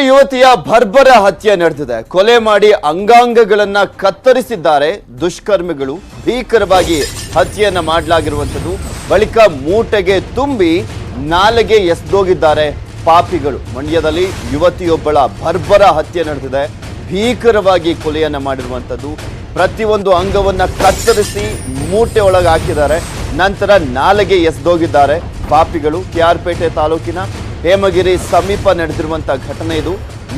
ಯುವತಿಯ ಭರ್ಬರ ಹತ್ಯೆ ನಡೆದಿದೆ. ಕೊಲೆ ಮಾಡಿ ಅಂಗಾಂಗಗಳನ್ನ ಕತ್ತರಿಸಿದ್ದಾರೆ ದುಷ್ಕರ್ಮಿಗಳು. ಭೀಕರವಾಗಿ ಹತ್ಯೆಯನ್ನ ಮಾಡಲಾಗಿರುವಂತದ್ದು. ಬಳಿಕ ಮೂಟೆಗೆ ತುಂಬಿ ನಾಲೆಗೆ ಎಸೆದೋಗಿದ್ದಾರೆ ಪಾಪಿಗಳು. ಮಂಡ್ಯದಲ್ಲಿ ಯುವತಿಯೊಬ್ಬಳ ಭರ್ಬರ ಹತ್ಯೆ ನಡೆದಿದೆ. ಭೀಕರವಾಗಿ ಕೊಲೆಯನ್ನ ಮಾಡಿರುವಂತದ್ದು. ಪ್ರತಿಯೊಂದು ಅಂಗವನ್ನ ಕತ್ತರಿಸಿ ಮೂಟೆ ಒಳಗೆ ಹಾಕಿದ್ದಾರೆ. ನಂತರ ನಾಲೆಗೆ ಎಸೆದೋಗಿದ್ದಾರೆ ಪಾಪಿಗಳು. ಕೆಆರ್ಪೇಟೆ ತಾಲೂಕಿನ ಹೇಮಗಿರಿ ಸಮೀಪ ನಡೆದಿರುವಂತಹ ಘಟನೆ ಇದು.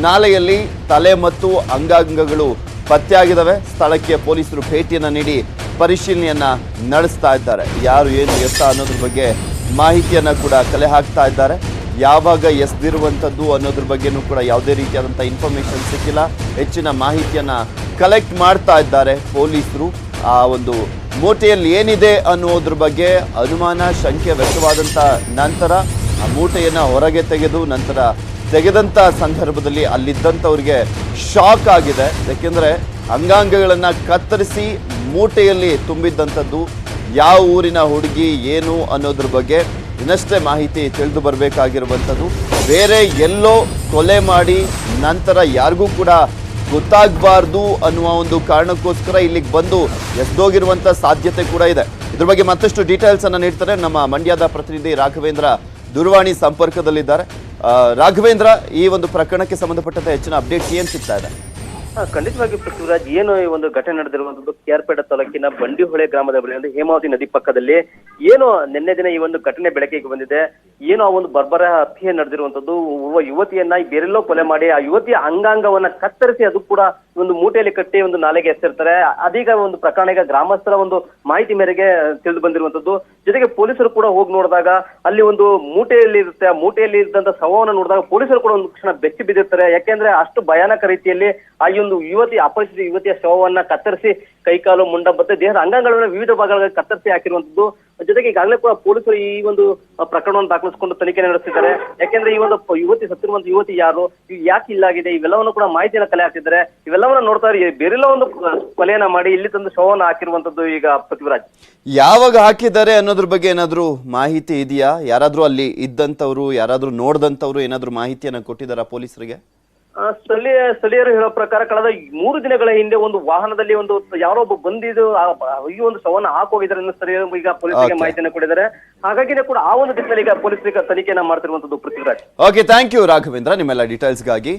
ನಾಲೆಯಲ್ಲಿ ತಲೆ ಮತ್ತು ಅಂಗಾಂಗಗಳು ಪತ್ತೆಯಾಗಿದ್ದಾವೆ. ಸ್ಥಳಕ್ಕೆ ಪೊಲೀಸರು ಭೇಟಿಯನ್ನ ನೀಡಿ ಪರಿಶೀಲನೆಯನ್ನ ನಡೆಸ್ತಾ ಇದ್ದಾರೆ. ಯಾರು ಏನು ಎತ್ತ ಅನ್ನೋದ್ರ ಬಗ್ಗೆ ಮಾಹಿತಿಯನ್ನ ಕೂಡ ಕಲೆ ಹಾಕ್ತಾ ಇದ್ದಾರೆ. ಯಾವಾಗ ಎಸೆದಿರುವಂಥದ್ದು ಅನ್ನೋದ್ರ ಬಗ್ಗೆನೂ ಕೂಡ ಯಾವುದೇ ರೀತಿಯಾದಂಥ ಇನ್ಫಾರ್ಮೇಶನ್ ಸಿಕ್ಕಿಲ್ಲ. ಹೆಚ್ಚಿನ ಮಾಹಿತಿಯನ್ನ ಕಲೆಕ್ಟ್ ಮಾಡ್ತಾ ಇದ್ದಾರೆ ಪೊಲೀಸರು. ಆ ಒಂದು ಮೂಟೆಯಲ್ಲಿ ಏನಿದೆ ಅನ್ನೋದ್ರ ಬಗ್ಗೆ ಅನುಮಾನ ಶಂಕೆ ವ್ಯಕ್ತವಾದಂಥ ನಂತರ ಆ ಮೂಟೆಯನ್ನ ಹೊರಗೆ ತೆಗೆದು ನಂತರ ತೆಗೆದಂಥ ಸಂದರ್ಭದಲ್ಲಿ ಅಲ್ಲಿದ್ದಂಥವ್ರಿಗೆ ಶಾಕ್ ಆಗಿದೆ. ಯಾಕೆಂದರೆ ಅಂಗಾಂಗಗಳನ್ನು ಕತ್ತರಿಸಿ ಮೂಟೆಯಲ್ಲಿ ತುಂಬಿದ್ದಂಥದ್ದು. ಯಾವ ಊರಿನ ಹುಡುಗಿ ಏನು ಅನ್ನೋದ್ರ ಬಗ್ಗೆ ಇನ್ನಷ್ಟೇ ಮಾಹಿತಿ ತಿಳಿದು ಬರಬೇಕಾಗಿರುವಂಥದ್ದು. ಬೇರೆ ಎಲ್ಲೋ ಕೊಲೆ ಮಾಡಿ ನಂತರ ಯಾರಿಗೂ ಕೂಡ ಗೊತ್ತಾಗಬಾರ್ದು ಅನ್ನುವ ಒಂದು ಕಾರಣಕ್ಕೋಸ್ಕರ ಇಲ್ಲಿಗೆ ಬಂದು ಎಸೆದೋಗಿರುವಂಥ ಸಾಧ್ಯತೆ ಕೂಡ ಇದೆ. ಇದ್ರ ಬಗ್ಗೆ ಮತ್ತಷ್ಟು ಡೀಟೇಲ್ಸ್ ಅನ್ನು ನೀಡ್ತಾರೆ ನಮ್ಮ ಮಂಡ್ಯದ ಪ್ರತಿನಿಧಿ ರಾಘವೇಂದ್ರ. ದೂರವಾಣಿ ಸಂಪರ್ಕದಲ್ಲಿದ್ದಾರೆ. ರಾಘವೇಂದ್ರ, ಈ ಒಂದು ಪ್ರಕರಣಕ್ಕೆ ಸಂಬಂಧಪಟ್ಟಂತೆ ಹೆಚ್ಚಿನ ಅಪ್ಡೇಟ್ಸ್ ಏನು ಸಿಗ್ತಾ ಇದೆ? ಖಂಡಿತವಾಗಿ ಪೃಥ್ವಿರಾಜ್, ಏನು ಈ ಒಂದು ಘಟನೆ ನಡೆದಿರುವಂತದ್ದು ಕೆಆರ್ಪೇಟೆ ತಾಲೂಕಿನ ಬಂಡಿಹೊಳೆ ಗ್ರಾಮದ ಬಳಿ ಅಂದ್ರೆ ಹೇಮಾವತಿ ನದಿ ಪಕ್ಕದಲ್ಲಿ ಏನು ನಿನ್ನೆ ದಿನ ಈ ಒಂದು ಘಟನೆ ಬೆಳಕಿಗೆ ಬಂದಿದೆ. ಏನು ಆ ಒಂದು ಬರ್ಬರ ಹತ್ಯೆ ನಡೆದಿರುವಂತದ್ದು. ಯುವತಿಯನ್ನ ಬೇರೆಲ್ಲೋ ಕೊಲೆ ಮಾಡಿ ಆ ಯುವತಿಯ ಅಂಗಾಂಗವನ್ನ ಕತ್ತರಿಸಿ ಅದು ಕೂಡ ಒಂದು ಮೂಟೆಯಲ್ಲಿ ಕಟ್ಟಿ ಒಂದು ನಾಲೆಗೆ ಎಸೆದಿರ್ತಾರೆ. ಅದೀಗ ಒಂದು ಪ್ರಕರಣ ಈಗ ಗ್ರಾಮಸ್ಥರ ಒಂದು ಮಾಹಿತಿ ಮೇರೆಗೆ ತಿಳಿದು ಬಂದಿರುವಂತದ್ದು. ಜೊತೆಗೆ ಪೊಲೀಸರು ಕೂಡ ಹೋಗಿ ನೋಡಿದಾಗ ಅಲ್ಲಿ ಒಂದು ಮೂಟೆಯಲ್ಲಿ ಇರುತ್ತೆ. ಆ ಮೂಟೆಯಲ್ಲಿ ಇದ್ದಂತ ಶವವನ್ನು ನೋಡಿದಾಗ ಪೊಲೀಸರು ಕೂಡ ಒಂದು ಕ್ಷಣ ಬೆಚ್ಚಿ ಬಿದ್ದಿರ್ತಾರೆ. ಯಾಕೆಂದ್ರೆ ಅಷ್ಟು ಭಯಾನಕ ರೀತಿಯಲ್ಲಿ ಆ ಒಂದು ಅಪರಿಚಿತ ಯುವತಿಯ ಶವವನ್ನ ಕತ್ತರಿಸಿ ಕೈಕಾಲು ಮುಂಡ ಮತ್ತೆ ದೇಹದ ಅಂಗಗಳನ್ನು ವಿವಿಧ ಭಾಗಗಳಿಗೆ ಕತ್ತರಿಸಿ ಹಾಕಿರುವಂತದ್ದು. ಜೊತೆಗೆ ಈಗಾಗಲೇ ಕೂಡ ಪೊಲೀಸರು ಈ ಒಂದು ಪ್ರಕರಣವನ್ನು ದಾಖಲಿಸಿಕೊಂಡು ತನಿಖೆ ನಡೆಸುತ್ತಿದ್ದಾರೆ. ಯಾಕೆಂದ್ರೆ ಈ ಒಂದು ಸತ್ತಿರುವಂತ ಯುವತಿ ಯಾರು, ಯಾಕೆ ಇಲ್ಲಾಗಿದೆ, ಇವೆಲ್ಲವನ್ನು ಕೂಡ ಮಾಹಿತಿಯನ್ನು ಕಲೆ ಹಾಕ್ತಿದ್ದಾರೆ. ಇವೆಲ್ಲವನ್ನ ನೋಡ್ತಾ ಬೇರೆಲ್ಲ ಒಂದು ಕೊಲೆಯನ್ನ ಮಾಡಿ ಇಲ್ಲಿ ತಂದು ಶವವನ್ನು ಹಾಕಿರುವಂತದ್ದು. ಈಗ ಪೃಥ್ವಿರಾಜ್, ಯಾವಾಗ ಹಾಕಿದ್ದಾರೆ ಅನ್ನೋದ್ರ ಬಗ್ಗೆ ಏನಾದ್ರೂ ಮಾಹಿತಿ ಇದೆಯಾ? ಯಾರಾದ್ರೂ ಅಲ್ಲಿ ಇದ್ದಂಥವ್ರು, ಯಾರಾದ್ರೂ ನೋಡ್ದಂಥವ್ರು ಏನಾದ್ರೂ ಮಾಹಿತಿಯನ್ನ ಕೊಟ್ಟಿದ್ದಾರಾ ಪೊಲೀಸರಿಗೆ? ಸ್ಥಳೀಯರು ಹೇಳೋ ಪ್ರಕಾರ ಕಳೆದ 3 ದಿನಗಳ ಹಿಂದೆ ಒಂದು ವಾಹನದಲ್ಲಿ ಒಂದು ಯಾರೊಬ್ಬ ಬಂದಿದ್ದು ಈ ಒಂದು ಶವನ್ನ ಹಾಕೋಗಿದ್ದಾರೆ ಸ್ಥಳೀಯರು ಈಗ ಪೊಲೀಸರಿಗೆ ಮಾಹಿತಿಯನ್ನು ಕೊಟ್ಟಿದ್ದಾರೆ. ಹಾಗಾಗಿನೇ ಕೂಡ ಆ ಒಂದು ದಿಕ್ಕಲ್ಲಿ ಈಗ ಪೊಲೀಸರಿಗೆ ತನಿಖೆಯನ್ನ ಮಾಡ್ತಿರುವಂತದ್ದು. Prithviraj, okay, thank you Raghavendra ನಿಮ್ಮೆಲ್ಲ ಡೀಟೇಲ್ಸ್ಗಾಗಿ.